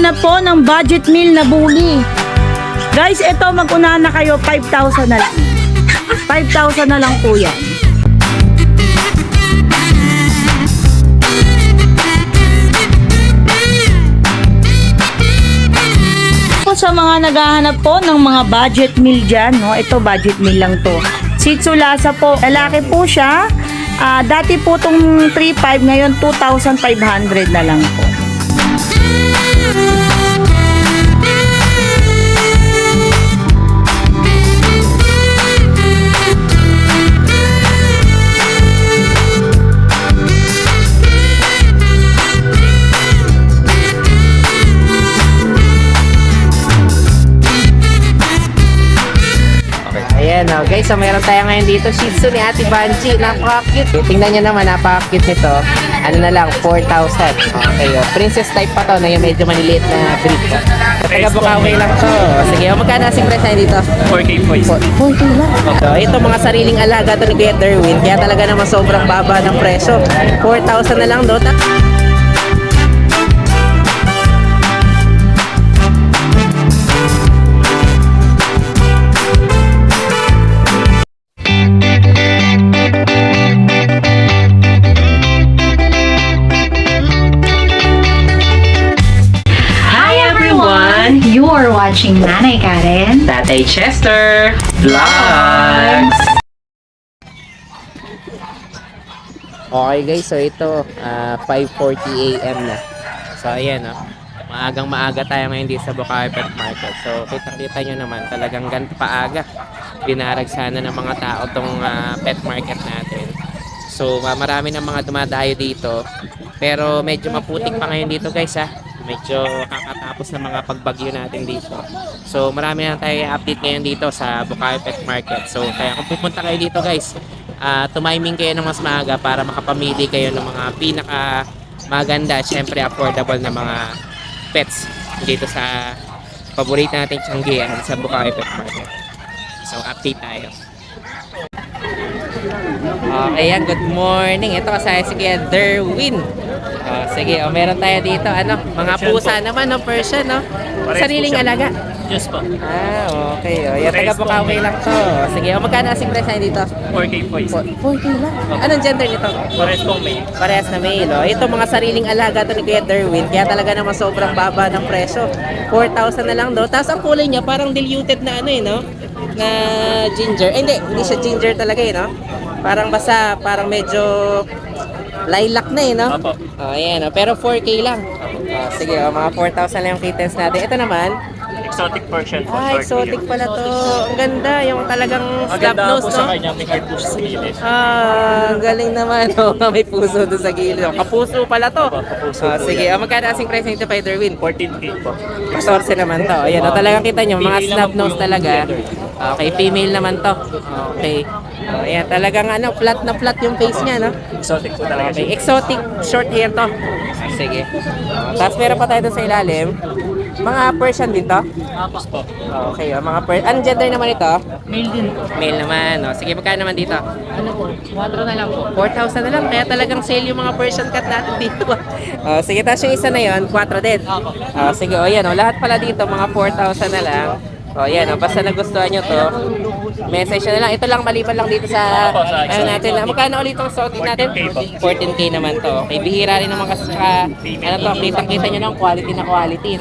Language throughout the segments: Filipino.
naghahanap po ng budget meal na bully. Guys, ito mag-unahan na kayo, 5,000 na lang. 5,000 na lang po yan. Sa mga naghahanap po ng mga budget meal dyan, no? Ito budget meal lang to. Shih Tzu Lhasa po, lalaki po siya. Dati po itong 3,500, ngayon 2,500 na lang po. Ayan o guys, so meron tayo ngayon dito Shih Tzu ni Ate Banji, napaka-cute. Tingnan nyo naman, napaka-cute nito. Ano na lang, 4,000. Okay o, princess type pa to na yung medyo maniliit na breed. Taga-Bukawi lang to. Sige, o magkano asing price na dito? 4K points. 4K lang. So, ito mga sariling alaga to ni Kuya Derwin, kaya talaga naman sobrang baba ng presyo. 4,000 na lang do. You are watching Nanay Karen, Tatay Chester Vlogs. Okay guys, so ito 5:40 AM na. So ayan maagang maaga tayo ngayon dito sa Bukawi Pet Market. So kita nyo naman talagang ganito paaga. Binarag sana ng mga tao tong pet market natin. So marami ng mga dumadayo dito. Pero medyo maputik pa ngayon dito guys medyo kakatapos ng mga pagbagyo natin dito. So marami na tayo update ngayon dito sa Bukawi Pet Market. So kaya kung pupunta kayo dito guys, tumiming kayo ng mas maaga para makapamili kayo ng mga pinaka maganda, syempre affordable na mga pets dito sa paborito nating tiyanggihan sa Bukawi Pet Market. So update tayo. Okay, good morning. Ito kasaya si Kuya Derwin. Sige, meron tayo dito mga pusa naman, Persian, sariling alaga. Yes po. Okay. Yan, taga-Bukawi lang to. Sige, magkano asing price na dito? 4K points. 4K lang. Anong gender nito? Pares pong may. Parehas na male. Ito mga sariling alaga to ni Kuya Derwin, kaya talaga naman sobrang baba ng presyo. 4,000 na lang do. Tapos ang kulay niya parang diluted na na ginger. Hindi siya ginger talaga Parang parang medyo lilac na Opo. Ayan pero 4K lang. Sige, mga 4,000 lang yung kittens natin. Ito naman, Exotic Persian po. exotic pala to. Ang ganda, yung talagang slap Maganda nose, po sa kanya, may heart push sa gilid. ang galing naman. May puso doon sa gilid. Kapuso pala to. Kapuso po Sige, yan. magkano asing price nito kay Derwin? 14K po. 14 naman to. Ayan, talagang kita nyo, mga Female snub naman po nose yung talaga. leather. Okay, female naman to. Okay. Ayan, talagang flat na flat yung face niya, Exotic po talaga Okay, siya. exotic short hair to. Sige. Tapos meron pa tayo doon sa ilalim. Mga Persian din to? Tapos po. Okay, mga Persian. Anong gender naman ito? Male din po. Male naman. Sige, magkano naman dito? 4 na lang po. 4,000 na lang. Kaya talagang sale yung mga Persian cat natin dito. Sige, tapos yung isa na yun, 4 din. Sige, yan. Lahat pala dito, mga 4,000 na lang. Yan. Basta nagustuhan nyo to, message na lang. Ito lang, maliban lang dito sa natin. Magkano ulit itong sorting natin? 14K naman to. Okay, bihira rin naman kasi kitang-kita nyo ng quality na quality,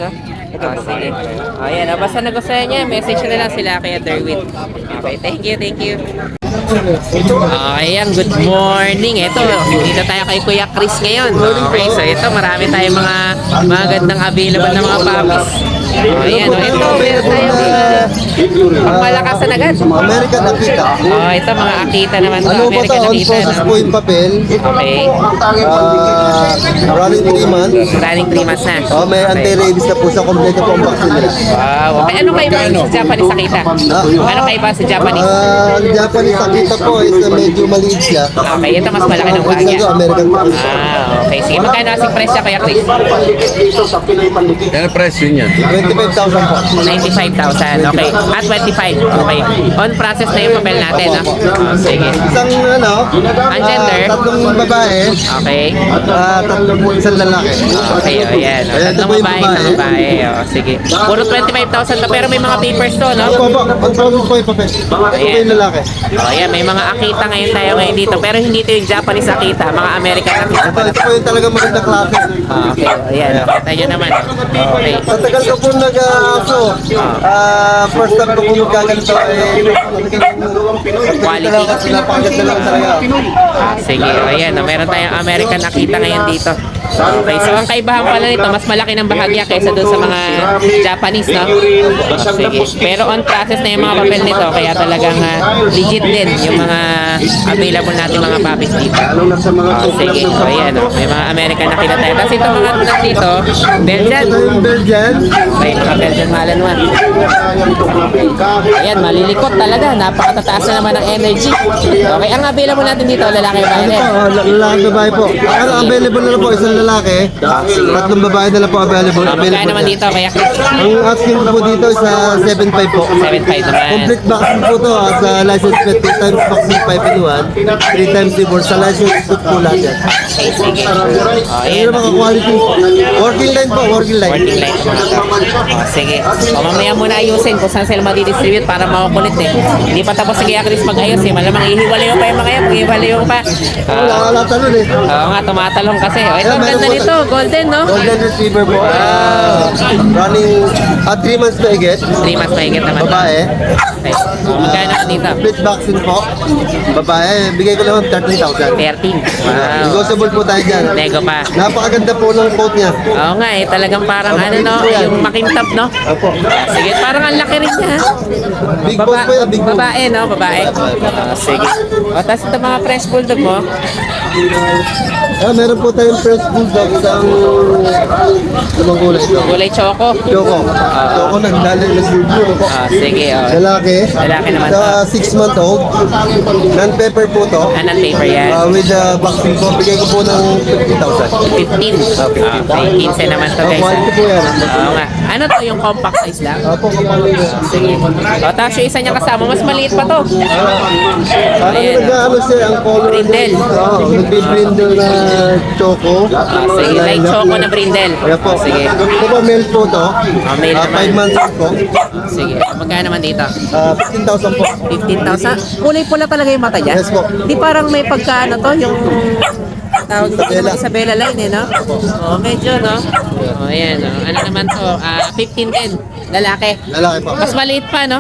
sige. Yan. Basta nagustuhan nyo, message na lang sila kay Derwin. Okay, thank you. Ayan, good morning. Ito, dito tayo kay Kuya Chris ngayon. Okay, so ito, marami tayong mga magandang available na mga puppies. Ayan, ito, meron tayong pangmalakasan agad. American Akita. Ito, mga Akita naman to. Ano ba American ito? On Akita, process po yung papel. Okay. Running 3 months. Running 3 months na. May anti-rabies na po sa kompleto po ang vaccine nila. Wow. Okay, ano kaiba sa Japanese Akita? Ano kaiba sa Japanese? Ang Japanese Akita po is na medyo maliit siya. Okay, ito mas malaki ng bagay. Ito American Okay. Sige, magkano asing price siya, Kuya Chris? Kaya presyo niyan? 20 95,000 po. 95,000. Okay. At 25. Okay. On process na yung papel natin, no? Oh, sige. Isang Ang gender? Tatlong babae, Okay. tatlong isang lalaki. Okay, o yan. O, Ayan, ito tatlong po yung babae, babae. isang babae. O, sige. Puro 25,000 to, pero may mga papers to, no? Opo, ang tawag po yung papel. Ito po yung lalaki. O, yan. May mga Akita ngayon tayo ngayon dito. Pero hindi ito yung Japanese Akita. Mga American Akita Ito, pala. ito po yung talagang maganda klase. Okay, o, yan. Kita nyo naman. Okay. Sa tagal ko po nag-aso, first time ko po magkaganito, Quality. Napakaganda lang talaga. Sige, o, yan. O, meron tayong American Akita ngayon dito. Okay, so ang kaibahan pala nito, mas malaki ng bahagya kaysa doon sa mga Japanese, no? O, sige. Pero on process na yung mga papel nito, kaya talagang legit din yung mga available natin mga puppies dito. O, sige, o, yan. O, may mga American Akita tayo. Tapos ito mga anak dito, Belgian. Ito yung Belgian. Okay, mga Belgian Malinois. Ayan, malilikot talaga. Napakatataas na naman ng energy. Okay, ang available natin dito, lalaki ba Ano rin? po, lalaki babae po. Ano, available na lang po, isang lalaki. Tatlong babae na lang po available. Magkano naman dito, kaya Ang asking po dito is 7.5 po. 7.5 naman. Complete vaccine po to sa license pet, 2 times vaccine 5 in 1, 3 times divorce sa license pet po lahat yan. Okay, sige. O, Ano ayan. mga quality? Working line po, working line. Working light mga to. O, sige. O, mamaya muna ayusin kung saan sila madidistribute para makukulit eh. Hindi pa tapos si Kuya Chris mag-ayos eh. Malamang ihiwalay pa yung mga yan. Ihiwalay pa. Wala talon eh. Oo nga, tumatalong kasi. O, ito, ang ganda nito. Golden, no? Golden Retriever po. Wow. Running 3 months na higit. 3 months mahigit naman. Babae. Okay. O, magkano naman dito? Complete vaccine po. Babae, bigay ko lang 13,000. 13. Wow. Negotiable po tayo dyan. Nego pa. Napakaganda po ng coat niya. Oo nga eh, talagang parang ano no, yung makintab no? Opo. Sige, parang ang laki rin niya. Big boss po yan, big boss. Babae no, babae. Sige. O, tapos ito mga French Bulldog mo. Meron po tayong French Bulldog isang kulay ito. Kulay choco. Choco. Choco nagdala na studio po. Sige, o. Lalaki. Lalaki naman Sa 6 month old. Non-pepper po to. Anong paper yan? With the vaccine po, bigay ko po ng 50,000. 15. Okay, 15 naman to guys. Quality po yan. Oo nga. Ano to, yung compact size lang? Opo, kapalo po. Sige. O, tapos yung isa niya kasama, mas maliit pa to. Parang Ayan. nag-ano siya, ang color. Brindle. Oo, nagbi-brindle na choco. Sige, light choco na brindle. Kaya po. Sige. Ito po, male po to. Male naman. 5 months old po. Sige. Magkano naman dito? 15,000 po. 15,000? Kulay pula talaga yung mata niya? Yes po. Di parang may pagkaano to, yung tawag dito Isabela. yung Isabela line eh, no? Oo, medyo, no? Oo, ayan, no? Ano naman to? 15 din. Lalaki. Lalaki po. Mas maliit pa, no?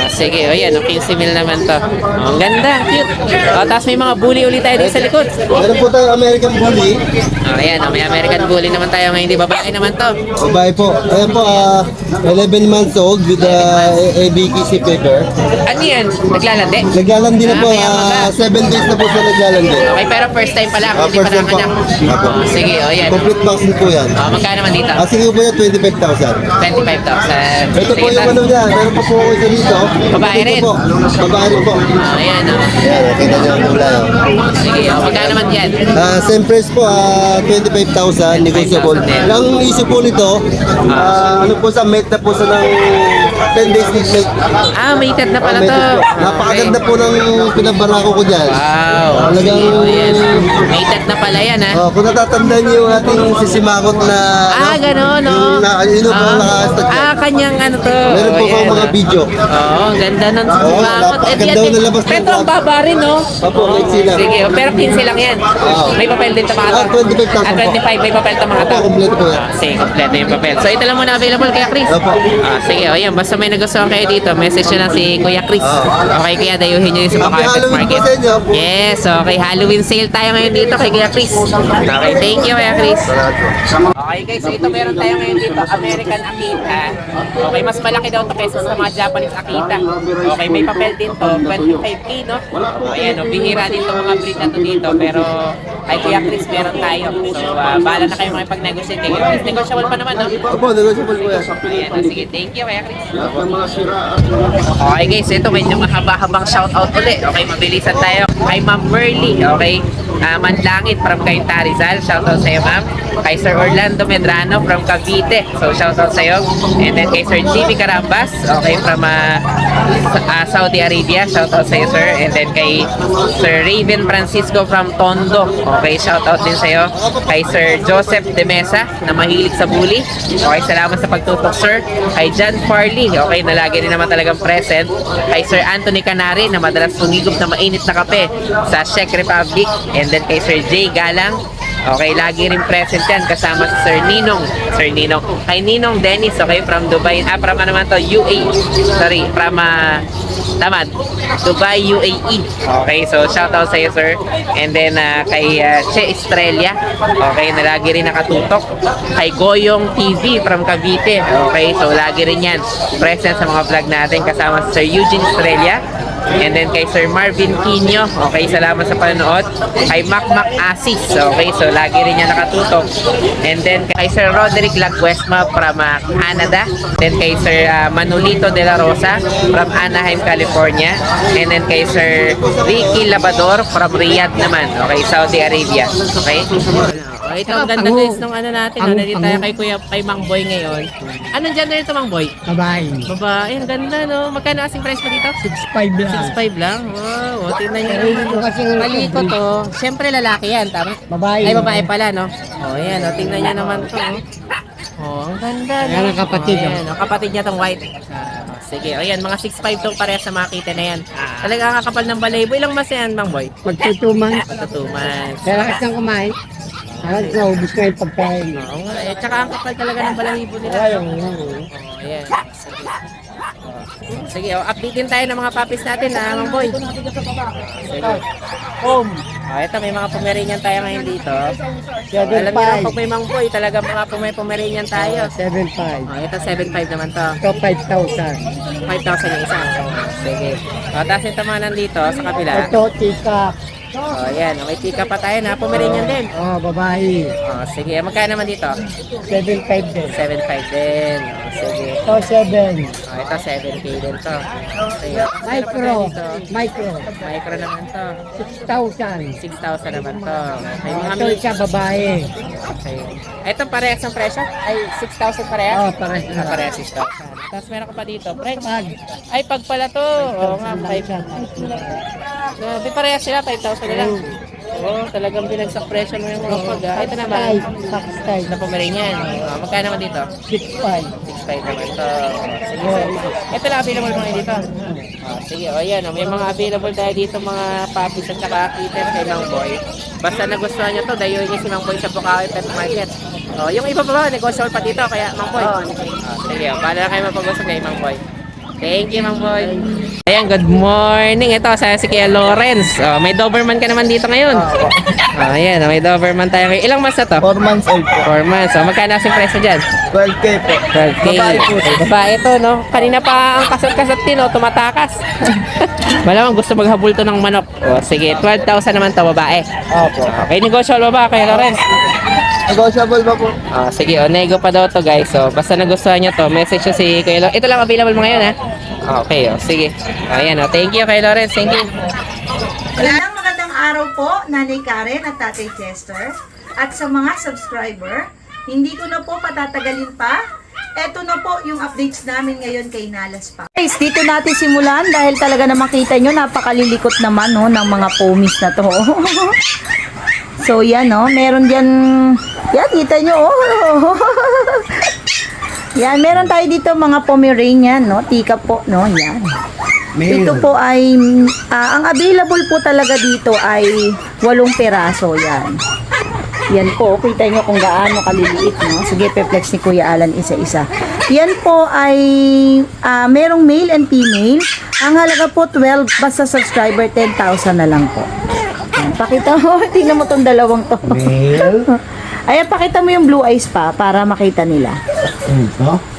Sige, o yan, 15 mil naman to. Oh, ang ganda, cute. O, tapos may mga bully ulit tayo dito sa likod. Meron po tayong American Bully. Ayan, may American bully naman tayo ngayon. Di babae naman to. Babae po. Ayan po, 11 months old with the ABKC paper. Ano yan? Naglalandi? Naglalandi na po. Kaya maga. 7 days na po siya naglalandi. Okay, pero first time pa lang. Hindi pa First time po. nanganak. Apo. Oh, sige, o yan. Complete vaccine po yan. Magkano naman dito? Sige po yan, 25,000. 25,000. Ito po Sige, yung ano dyan. Meron pa po isa dito. Babae Ito rin. po. Babae rin po. Ayan, o. Ayan, kita niyo ang kulay. Sige, o. Magkano naman yan? Same price po, 25,000, negotiable. 25,000 din. Ang issue po nito, ano po sa mate na po sa ng 10 days need mate. Mated na pala to. Napakaganda po ng pinabarako ko dyan. Wow. Talagang, Sige, o yan. Mated na pala yan, ha? kung natatandaan niyo yung ating sisimakot na, Gano'n, no? Yun po ang nakastag. Kanyang ano to. Meron po Ayan, ako mga o. video. Oo, ang ganda ng sumakot. napakaganda na labas ng Pero ang baba rin, no? Opo, let's see lang. Sige, pero 15 lang yan. May papel din ito mga to. 25,000 po. 25 may papel ito mga to. Opo, kompleto po yan. Sige, kompleto yung papel. So, ito lang muna available kaya Chris. Opo. Sige, o yan. Basta may nagustuhan kayo dito, message nyo lang si Kuya Chris. Okay, kaya dayuhin nyo yung sa Happy Carpet Halloween Market. po sa inyo. Yes, okay. Halloween sale tayo ngayon dito kay Kuya Chris. Okay, thank you Kuya Chris. Okay guys, so ito meron tayo ngayon dito, American Akita. Okay, mas malaki daw ito kaysa sa mga Japanese Akita. Okay, may papel din to, 25K, no? Ayan, bihira din to mga breed na to dito, pero kay Kuya Chris meron tayo. So, bahala na kayo makipag-negotiate kay Kuya Chris. Negotiable pa naman, no? Opo, negotiable po yan. Ayan, sige, thank you Kuya Chris. Okay guys, ito medyo mahaba-habang shoutout ulit. Okay, mabilisan tayo kay Ma'am Merly. Okay, Manlangit from Cainta Rizal. Shoutout sa iyo, ma'am. Kay Sir Orlando Medrano from Cavite. So shoutout sa'yo. And then kay Sir Jimmy Carambas, okay, from Saudi Arabia. Shoutout sa'yo, sir. And then kay Sir Raven Francisco from Tondo. Okay, shoutout din sa'yo. Kay Sir Joseph De Mesa na mahilig sa bully. Okay, salamat sa pagtutok, sir. Kay John Farley, okay, na lagi rin naman talagang present. Kay Sir Anthony Canari na madalas pumigop na mainit na kape sa Czech Republic. And then kay Sir Jay Galang, okay, lagi rin present yan kasama si Sir Ninong. Kay Ninong Dennis, okay, from Dubai. From ano naman to? UAE. Sorry, from Tamad. Dubai, UAE. Okay, so shoutout sa iyo, sir. And then kay Che Estrella, okay, na lagi rin nakatutok. Kay Goyong TV from Cavite. Okay, so lagi rin yan present sa mga vlog natin kasama si Sir Eugene Estrella. And then kay Sir Marvin Quino, okay, salamat sa panonood. Kay Mac Asis, okay, so lagi rin niya nakatutok. And then kay Sir Roderick Laguesma from Canada. Then kay Sir Manolito De La Rosa from Anaheim, California. And then kay Sir Ricky Labador from Riyadh naman, okay, Saudi Arabia. Okay? Okay, ito ang ganda guys nung ano natin. Nandito tayo kay Mang Boy ngayon. Anong gender ito, Mang Boy? Babae. Babae, ang ganda, no? Magkano asing price mo dito? 6'5 lang. 6'5 lang? Wow, tingnan nyo naman. Maliko to. Siyempre lalaki yan, tama? Babae. Ay, babae pala, no? O, yan, o. Tingnan nyo naman to. Oh, ang ganda. Yan ang kapatid, O, yan, o. Kapatid niya tong white. Sige, o yan, mga 6'5 tong parehas sa makita na yan. Talaga kakapal ng balaybo. Ilang mas yan, Mang Boy? Magtutuman. Pagka 2 months. Kaya lakas ng kumain. Halos naubos na yung pagkain. Oo nga, eh, tsaka ang kapal talaga ng balahibo nila. Ayaw. Oh, ayan. Sige, update din tayo ng mga puppies natin, Mang Boy. Sige. Home. Ito, may mga Pomeranian tayo ngayon dito. Alam 7'5. niyo lang, pag may Mang Boy, talaga mga Pomeranian tayo. 7'5. Ito, 7'5 naman to. Ito 5,000. 5,000 yung isa. Sige. Tapos ito mga nandito sa kabila. Ito, tika. Ayan, may tika pa tayo na Pomeranian din. Babae. Sige, magkano naman dito? 7'5 din. 7'5 din. Sige. Ito 7. Ito, 7K din to. Sige. Micro. Micro naman to. 6,000. 6,000 naman to. May mga Ito mix. isa babae. Okay. Ito parehas ang presyo? Ay, 6,000 parehas? Parehas. Parehas 6,000. Tapos meron ka pa dito. French. Pag. Ay, pag pala to. Oo nga, 5,000. Grabe, parehas sila. 5,000 na lang. Oo, talagang binagsak presyo mo yung mga pag. Ito naman. Style. Na Pomeranian. Magkano naman dito? 6'5. 6.5 naman to. Sige. Ito lang available mga dito. Sige, o yan. May mga available tayo dito mga puppies at saka kitten kay Mang Boy. Basta nagustuhan nyo to, dayuin nyo si Mang Boy sa Bukawi Pet Market. Yung iba pa ba, negosyable pa dito, kaya Mang Boy. Sige, bahala na kayo mapag-usap kay Mang Boy. Thank you, Mang Boy. Ayan, good morning. Ito, si Kuya Lawrence. May Doberman ka naman dito ngayon. Ayan, may Doberman tayo ngayon. Ilang months na to? 4 months old po. 4 months. Magkano ang presyo dyan? 12K po. 12K. Babae po. Babae to, no? Kanina pa ang kasat-kasat din, no? Tumatakas. Malamang gusto maghabol to ng manok. Sige, 12,000 naman to, babae. Opo. Okay, negosyable ba kay Lawrence? Negotiable ba po? Sige, nego pa daw to, guys. So, basta nagustuhan nyo to, message nyo si Kuya Lawrence. Ito lang available mo ngayon, ha? Okay, sige. Ayan, thank you kay Lawrence. Thank you. Magandang araw po, Nanay Karen at Tatay Chester. At sa mga subscriber, hindi ko na po patatagalin pa. Eto na po yung updates namin ngayon kay Nalas pa. Guys, dito natin simulan dahil talaga na makita nyo, napakalilikot naman no, ng mga pomis na to. So yan no, meron dyan, yan kita nyo oh. Yan, meron tayo dito mga Pomeranian no, tika po no, yan. Dito po ay, ang available po talaga dito ay 8 peraso yan. Yan po, kita nyo kung gaano kaliliit no. Sige, pe-flex ni Kuya Alan isa-isa. Yan po ay merong male and female. Ang halaga po 12, basta subscriber 10,000 na lang po. Yan, pakita mo, tingnan mo tong dalawang to. Ayan, pakita mo yung blue eyes pa para makita nila.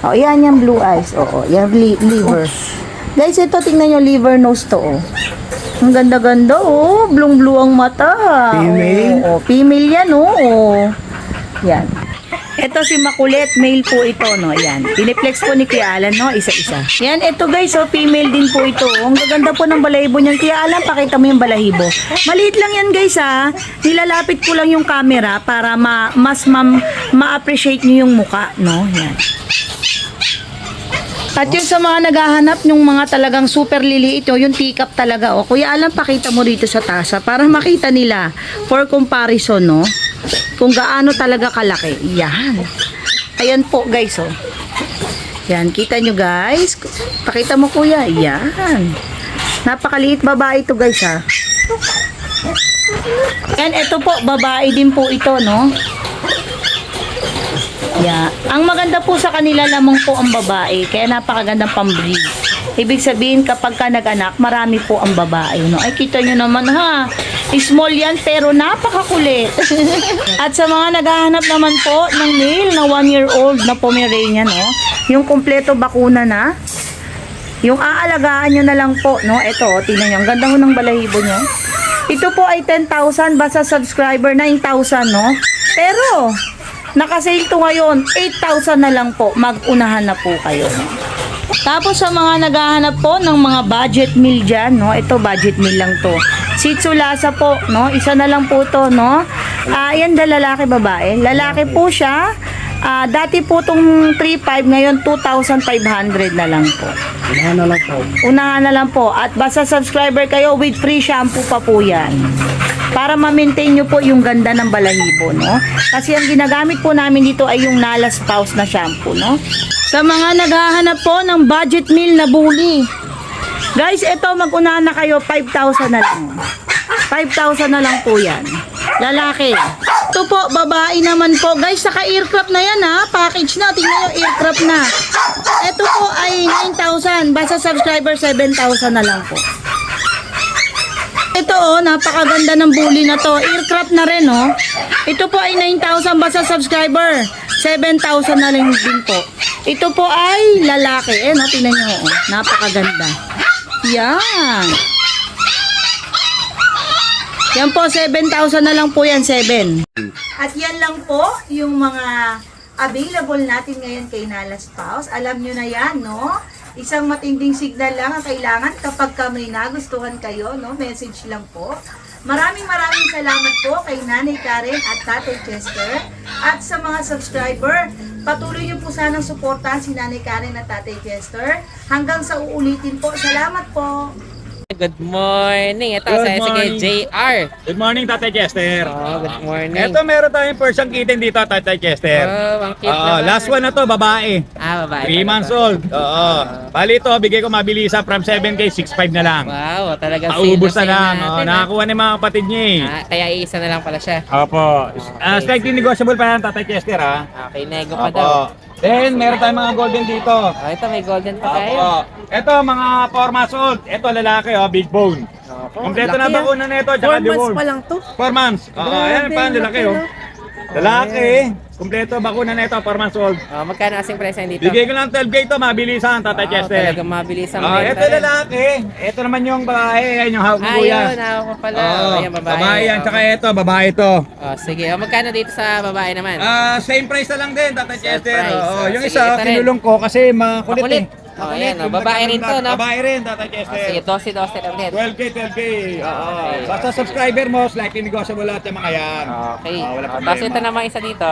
Oh, yan yung blue eyes. Oo, yan liver. Guys, ito tingnan nyo liver nose to. Oh. Ang ganda-ganda oh, blue ang mata. Female? Oo, female yan oh. Yan. Ito si Makulit, male po ito, no? Ayan. Piniplex po ni Kuya Alan, no? Isa-isa. Yan, ito guys, female din po ito. Ang gaganda po ng balahibo niyan. Kuya Alan, pakita mo yung balahibo. Maliit lang yan guys, ha? Nilalapit ko lang yung camera para ma-appreciate niyo yung muka, no? Yan. At yun sa mga naghahanap ng mga talagang super liliit, yung teacup talaga. O, Kuya Alan, pakita mo dito sa tasa para makita nila for comparison, no? Kung gaano talaga kalaki. Yan. Ayan po, guys, oh. Yan, kita nyo, guys. Pakita mo, Kuya. Yan. Napakaliit babae ito, guys, ha. Yan, ito po, babae din po ito, no? Yeah. Ang maganda po sa kanila lamang po ang babae, kaya napakagandang pambreed. Ibig sabihin kapag ka nag-anak, marami po ang babae, no? Ay, kita nyo naman, ha? Small yan pero napakakulit. At sa mga naghahanap naman po ng male na 1-year-old na Pomeranian, no? Yung kompleto bakuna na, yung aalagaan nyo na lang po, no? Ito, tingnan nyo, ang ganda ho ng balahibo nyo. Ito po ay 10,000, basta subscriber 9,000, no? Pero naka-sale to ngayon, 8,000 na lang po. Mag-unahan na po kayo. Tapos sa mga naghahanap po ng mga budget meal dyan, no? Ito budget meal lang to. Shih Tzu Lhasa po, no? Isa na lang po to, no? Yan lalaki babae. Lalaki po siya. Dati po tong 3,500, ngayon 2,500 na lang po. Unahan na lang po. Unahan na lang po. At basta subscriber kayo with free shampoo pa po yan. Para ma-maintain nyo po yung ganda ng balahibo, no? Kasi ang ginagamit po namin dito ay yung Nala Spouse na shampoo, no? Sa mga naghahanap po ng budget meal na bully. Guys, ito mag-unahan na kayo, 5,000 na lang. 5,000 na lang po yan. Lalaki. Ito po, babae naman po. Guys, saka aircraft na yan, ha? Package na. Tingnan nyo, aircraft na. Ito po ay 9,000. Basta subscriber, 7,000 na lang po. Ito, oh, napakaganda ng bully na to. Aircraft na rin, oh. Ito po ay 9,000. Basta subscriber, 7,000 na rin din po. Ito po ay lalaki. No? Tingnan nyo, oh. Napakaganda. Yan. Yan po, 7,000 na lang po yan, 7. At yan lang po yung mga available natin ngayon kay Nala Spouse. Alam nyo na yan, no? Isang matinding signal lang ang kailangan kapag ka may nagustuhan kayo, no? Message lang po. Maraming salamat po kay Nanay Karen at Tatay Chester. At sa mga subscriber, patuloy nyo po sanang suportahan si Nanay Karen at Tatay Chester. Hanggang sa uulitin po. Salamat po. Good morning. Ito Good sa morning. JR. Good morning, Tatay Chester. Oh, good morning. Ito, meron tayong Persian kitten dito, Tatay Chester. Oh, ang cute naman. Last one na to, babae. Babae. 3 months old. Oo. Bali ito, bigay ko mabilisan from 7K, 6.5 na lang. Wow, talagang Paubos na sale lang. natin, Nakakuha ni mga kapatid niya eh. Kaya isa na lang pala siya. Opo. Slightly negotiable pa yan, Tatay Chester, ha? Okay, nego pa daw. Opo. Then, meron tayong mga golden dito. Oh, ito may golden pa tayo. Opo. Ito, mga 4 months old. Ito, lalaki, big bone. Kompleto na bakuna na ito, tsaka 4 months deworm. pa lang to. 4 months. Oo, ayan pa, lalaki, oh. Lalaki, kompleto bakuna na ito, 4 months old. Oh, magkano asing presyo dito? Bigay ko lang 12K ito, mabilisan, Tatay Chester. Talagang mabilis ang Ito lalaki. Ito naman yung babae, ayan yung hawak ko Ayun, yan. ako pa pala. Oo, Ayan, babae. babae yan, tsaka ito, babae ito. Oh, sige. Oh, magkano dito sa babae naman? Same price na lang din, Tatay Chester. price. Oo, yung Sige, isa, ito rin. kinulong ko kasi makulit Makulit. eh. Oh, ayan, oh, babae rin to, no? Babae rin, Tatay Oh, Chester. sige, 12 lang din. 12K. Oo. Basta subscriber mo, slightly negotiable lahat yung mga yan. Okay. Wala Tapos problema. ito naman isa dito.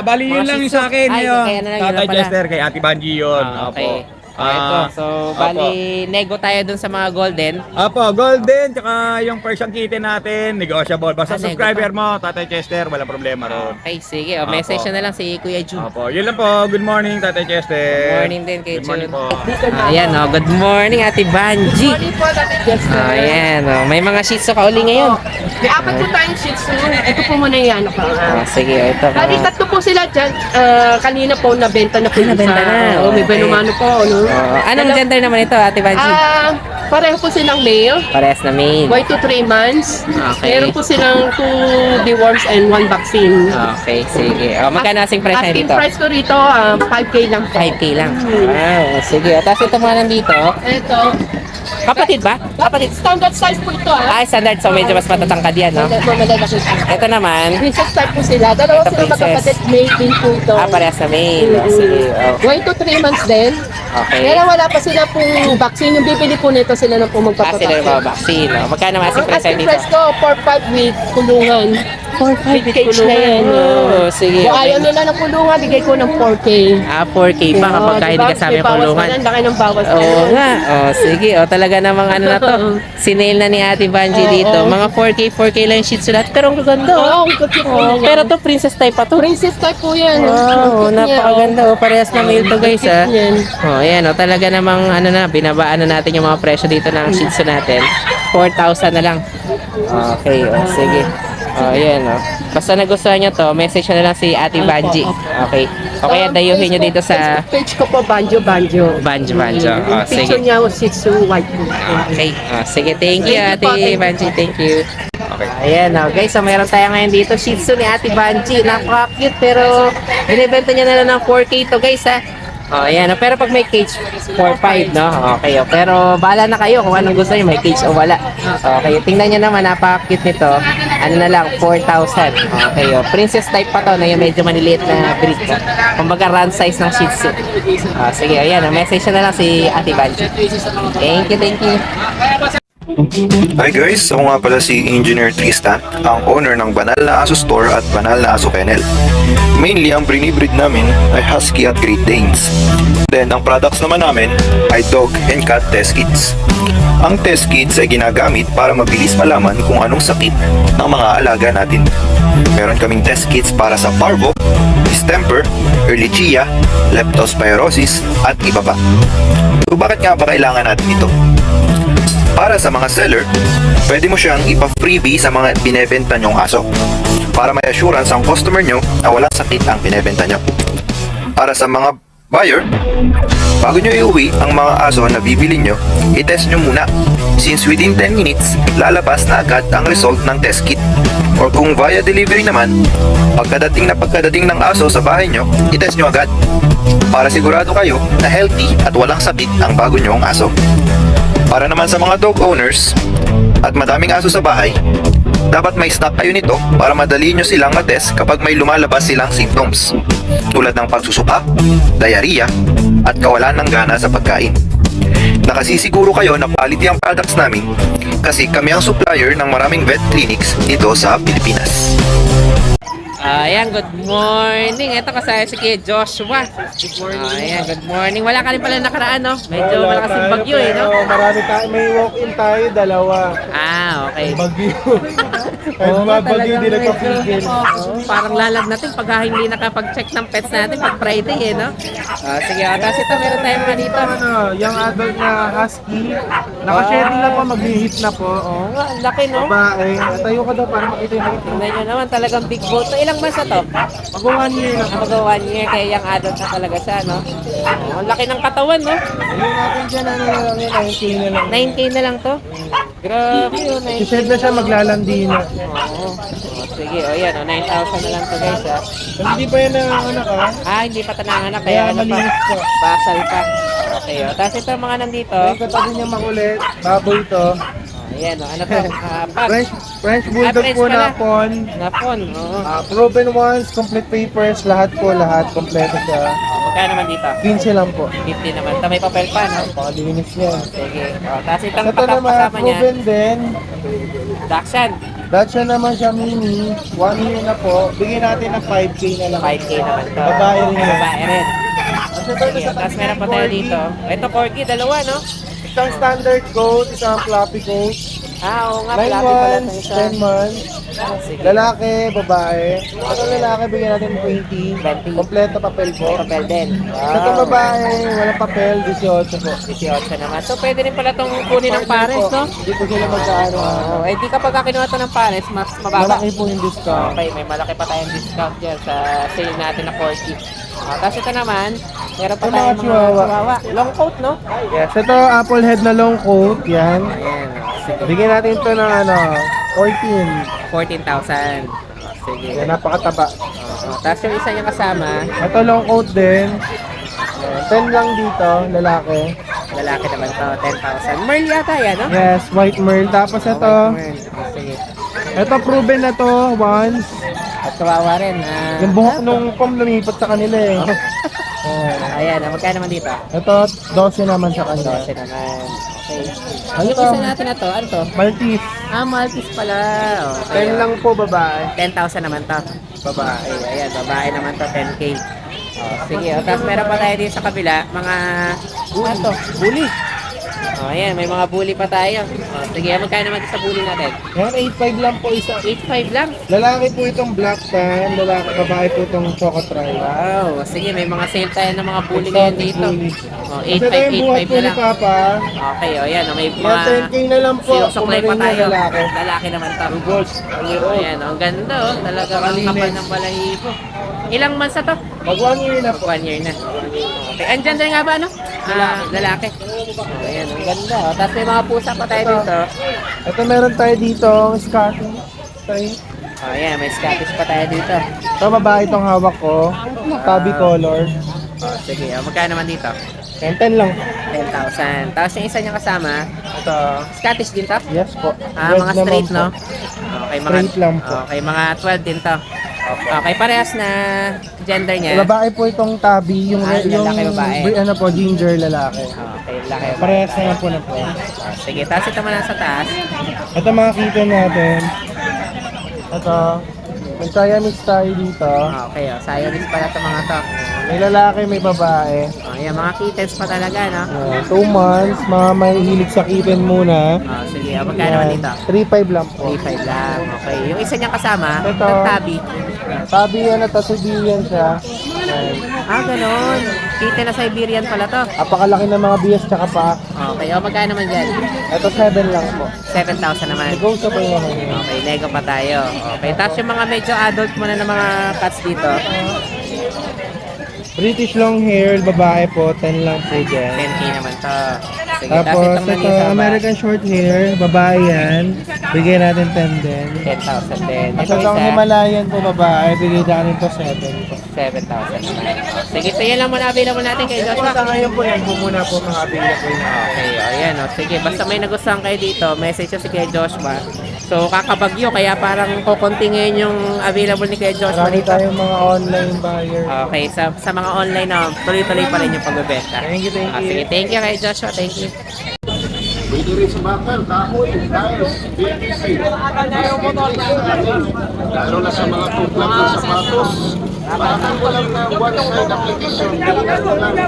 Bali yun Mga lang Shih yung Tzu. sa akin Ay, ngayon. kaya na lang, yun Tatay na pala. Chester, kay Ate Banji yun. Okay. Opo. Ito. So, bali, nego tayo dun sa mga golden. Apo, golden, tsaka yung Persian kitten natin, negotiable. Basta nego subscriber mo, Tatay Chester, wala problema ron. Okay, sige. O, message Apo. na lang si Kuya Jun. Opo, yun lang po. Good morning, Tatay Chester. Good morning din kay Good morning Jun. po. Ayan, oh, good morning, Ate Banji. Ayan, oh, may mga Shih Tzu ka uli ngayon. Apat po tayong Shih Tzu. Ito po muna yung ano ko. Sige, ito. Bali, tatlo po sila dyan. Kanina po, nabenta na po. Nabenta isa. na, Oo, may okay. benumano po. No? Anong gender naman ito, Ate Banji? Pareho po silang male. Parehas na main. 1 to 3 months. Okay. Meron po silang 2 deworms and 1 vaccine. Okay, sige. O, magkano asing price na Asking dito? price ko rito, 5K lang po. 5K lang. Wow, sige. O, tapos ito mga nandito. Ito, Kapatid ba? Kapatid. Standard size po ito ah. Ay, standard. So, medyo mas matatangkad yan, no? Malalaki siya. Ito naman. Princess type po sila. Dalawa Ito, sila princess. magkapatid. Male din po ito. Parehas na male. Sige. Oh. Going to 3 months din. Okay. Pero wala pa sila pong vaccine. Yung bibili po nito sila na po Sila magpapavaccine. yung mga vaccine, no? Magkano mas Ang price asking dito? price ko, 4-5 week kulungan. 4-5 week cage na yan. Oh, sige. Kung ayaw Okay. nila ng kulungan, bigay ko ng 4K. 4K pa kapag hindi kasama yung kulungan. Laki ng bawas. Oo nga. Oh, sige. Oh, talaga namang ano na to. Sinail na ni Ate Banji dito. Mga 4K lang yung Shih Tzu lahat. Pero ang gaganda, oh. Oo, ang cute po Oh, yan. pero to princess type pa to. Princess type po yan. Wow, Ang cute niya, napakaganda. Oh, parehas na male to, guys, Ang ha. cute yan. Oh, ayan, oh, talaga namang ano na, binabaan na natin yung mga presyo dito ng Shih Tzu natin. 4,000 na lang. Okay, oh, sige. Oh, ayan, oh. Basta nagustuhan nyo to, message nyo na lang si Ate Banji. Okay. Okay, dayuhin nyo dito sa Page ko po, Banjo. Banjo. Oh, Yung picture sige. niya, Shih Tzu white po. Okay. Oh, sige, thank you, Thank you po, Ate thank you. Banji. Thank you. Okay. Ayan, oh, guys. So, meron tayo ngayon dito. Shih Tzu ni Ate Banji. Napaka-cute, pero binibenta niya na lang ng 4K to, guys, ha. Oh, ayan. Oh, pero pag may cage, 4-5, no? Okay, oh. Pero bahala na kayo kung anong gusto niyo, may cage o wala. Okay, tingnan niyo naman, napaka-cute nito. Ano na lang, 4,000. Okay, oh. Princess type pa to, na yung medyo maniliit na breed. No? Kumbaga, run size ng Shih Tzu. Sige, ayan. Oh, message na lang si Ate Banji. Thank you, thank you. Hi guys, ako nga pala si Engineer Tristan, ang owner ng Banal na Aso Store at Banal na Aso Kennel. Mainly, ang binibreed namin ay Husky at Great Danes. Then, ang products naman namin ay Dog and Cat Test Kits. Ang test kits ay ginagamit para mabilis malaman kung anong sakit ng mga alaga natin. Meron kaming test kits para sa parvo, distemper, ehrlichia, leptospirosis, at iba pa. So, bakit nga ba kailangan natin ito? Para sa mga seller, pwede mo siyang ipa-freebie sa mga binebenta nyong aso para may assurance ang customer nyo na walang sakit ang binebenta nyo. Para sa mga buyer, bago nyo iuwi ang mga aso na bibili nyo, i-test nyo muna since within 10 minutes, lalabas na agad ang result ng test kit. Or kung via delivery naman, pagkadating ng aso sa bahay nyo, i-test nyo agad para sigurado kayo na healthy at walang sakit ang bago nyong aso. Para naman sa mga dog owners at madaming aso sa bahay, dapat may stock kayo nito para madali nyo silang matest kapag may lumalabas silang symptoms tulad ng pagsusuka, diarrhea, at kawalan ng gana sa pagkain. Nakasisiguro kayo na quality ang products namin kasi kami ang supplier ng maraming vet clinics dito sa Pilipinas. Ayan, good morning. Ito kasaya si Kuya Joshua. Good morning. Ayan, good morning. Wala ka rin pala nakaraan, no? Medyo malakas yung bagyo, eh, no? Marami tayo, may walk-in tayo, dalawa. Okay. Bagyo. Kahit mga bagyo, hindi nagpapigil. Parang lalag natin pag hindi nakapag-check ng pets natin pag Friday, eh, no? Sige, tapos ito, meron tayong mga dito. Yung adult na husky, nakasharing na po, mag-hit na po. Oo nga, ang laki, no? Babae, tayo ka daw para makita yung height. Tingnan nyo naman, talagang big boat. So, ilang months na to? Mag-1 year na po. Mag 1 year, kaya yung adult na talaga siya, no? Ang laki ng katawan, no? Ayun natin dyan, ano na lang yun, 19 na lang. 9K na lang to. Grabe, oh, 9K. Si-shed na siya, maglalandi na. Oo. Sige, yan, 9,000 na lang to, guys, ha? Pero hindi pa yan nanganak ha? Hindi pa tananganak, Kaya kaya ano pa? malinis pa. Basal pa. Okay, tapos ito mga nandito. Yung katabi niya makulit, baboy to. Ayan, ano to? Pag. French Bulldog French po pala. na pon. Napon, oo. Proven ones, complete papers, lahat po, kompleto siya. Magkano naman dito? 15 lang po. 50 naman. Ito may papel pa, no? Pakalinis niya. Sige. Tapos itong Ito naman, kasama niya. proven din. Dachshund. Dachshund naman siya mini. 1 year na po. Bigyan natin ng 5K na lang. 5K naman to. Babae rin yan. Babae rin. Sige, tapos meron pa tayo dito. Ito, corgi, dalawa, no? Isang standard coat, isang floppy coat. Oo nga, 9 plato pala ito months, isa. 10 months. Sige. Lalaki, babae. Ito lalaki, bigyan natin ng 20. 20. Kompleto papel po. May papel din. Sa itong babae, walang papel, 18 po. 18 naman. So, pwede rin pala itong kunin ng pares, no? Hindi po sila magkaano. Oo. Di kapag kinuha ito ng pares, mas mababa. Malaki po yung discount. Okay, may malaki pa tayong discount dyan sa sale natin na 40. Tapos ito naman, meron pa Yung tayong mga mga chihuahua. chihuahua. Long coat, no? Yes, ito apple head na long coat, yan. Ayan. Bigyan natin ito ng 14. 14,000. Sige. Yan, napakataba. Tapos yung isa niya kasama, Ito long coat din. 10 lang dito, lalaki. Lalaki naman to, 10,000. Merl yata yan, no? Yes, white merl. Tapos ito, White Merl. Sige. ito proven na to once. At kawawa rin. Yung buhok nung pom lumipat sa kanila eh. Ayan, magkano naman dito? Ito, 12 naman sa kanila. 12 naman. Okay. Ano Yung to? isa natin na to, ano to? Maltese. Maltese pala. Okay. 10 lang po babae. 10,000 naman to. Babae. Ayan, babae naman to, 10K. Sige, tapos meron pa tayo dito sa kabila, mga, ano to? Bully. Ayan, may mga bully pa tayo. Sige, magkano naman sa bully natin? Yan, 8.5 lang po isa. 8.5 lang. Lalaki po itong black tan, lalaki, babae po itong chocotribe. Wow, sige, may mga sale tayo ng mga bully ngayon dito. Kasi ito yung buhat 8.5 po na ni lang. Papa. Okay, yan, may Yan, mga 10K na lang po. sinusuklay pa Kumarin tayo. yung lalaki. Lalaki naman to. Goals. Ayan, ang ganda oh. Talagang ang kapal ng balahibo. Ilang months na to? Mag 1 year na po. 1 year na. Okay, andyan din nga ba, no? Lalaki. Ayan, ang ganda oh. Tapos may mga pusa pa tayo dito. Ito meron tayo dito, Scottish. Ayan, may Scottish pa tayo dito. Ito babae itong hawak ko. Tabby color. Sige, magkano naman dito? 10 lang. 10,000. Tapos yung isa niya kasama, Ito. Scottish din to? Yes po. Mga Red straight, naman no? po. Okay, Straight lang po. Okay, mga 12 din to. Okay, parehas na gender niya. Babae po itong tabby. Yung, Lalaki, babae. ano po, ginger lalaki. Okay, laki. Parehas na yan po na po. Sige, tapos ito muna sa taas. Ito mga kitten natin. Ito. May Siamese tayo dito. Okay, Siamese pala ito mga to. May lalaki, may babae. Ayan, mga kittens pa talaga, no? 2 months. Mga may hilig sa kitten muna. Sige, magkano naman dito? 3.5 lang po. 3.5 lang. Okay, yung isa niyang kasama, Ito. yung tabi. Sabi yan to, Siberian siya. Ayan. Ganon. Kitten na Siberian pala to. Apakalaki ng mga bias tsaka pa. Okay, magkano naman dyan? Ito 7 lang po. 7,000 naman. Negotiable naman yun. Okay, nego pa tayo. Okay, tapos yung mga medyo adult mo na ng mga cats dito, British long hair, babae po, 10 lang po dyan. 10K naman to. Sige, Tapos tapos itong ito, nanisa ba? American short hair, babae yan. Bigyan natin 10 din. 10,000 din. At Ito itong isa, Himalayan po babae, bigyan natin to 7 po. 7,000 naman. Sige, so yan lang muna available natin kay Joshua. Sa ngayon po yan, muna po mga available na. Okay, ayan o. Sige, basta may nagustuhan kayo dito, message nyo si Kuya Joshua. So, kakabagyo, kaya parang kukunti ngayon yung available ni Kuya Joshua Marami dito. tayong mga online buyer. Okay, sa mga online na, tuloy-tuloy pa rin yung pagbebenta. Thank you, thank you. Sige, thank you kay Joshua. Thank you. Pwede rin sa bakal, kahoy, tiles, PVC. Lalo na sa mga tuklang ng sapatos. Bakal mo lang na one-side application.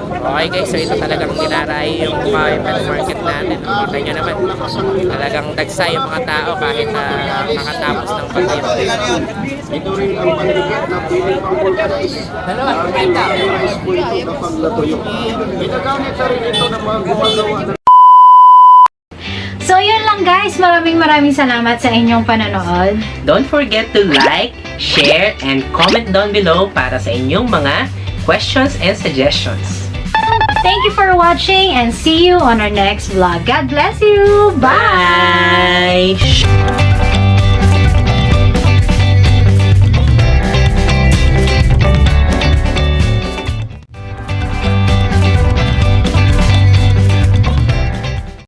Okay guys, so ito talagang ginaray yung pet market natin. Kita nyo naman, talagang dagsa yung mga tao kahit nakatapos ng bagyo. Ito rin ang panigit na piling pang vulcanize. Vulcanize po ito kapag natuyo. Ginagamit na rin ito ng mga gumagawa ng So yun lang guys, maraming salamat sa inyong panonood. Don't forget to like, share, and comment down below para sa inyong mga questions and suggestions. Thank you for watching and see you on our next vlog. God bless you! Bye!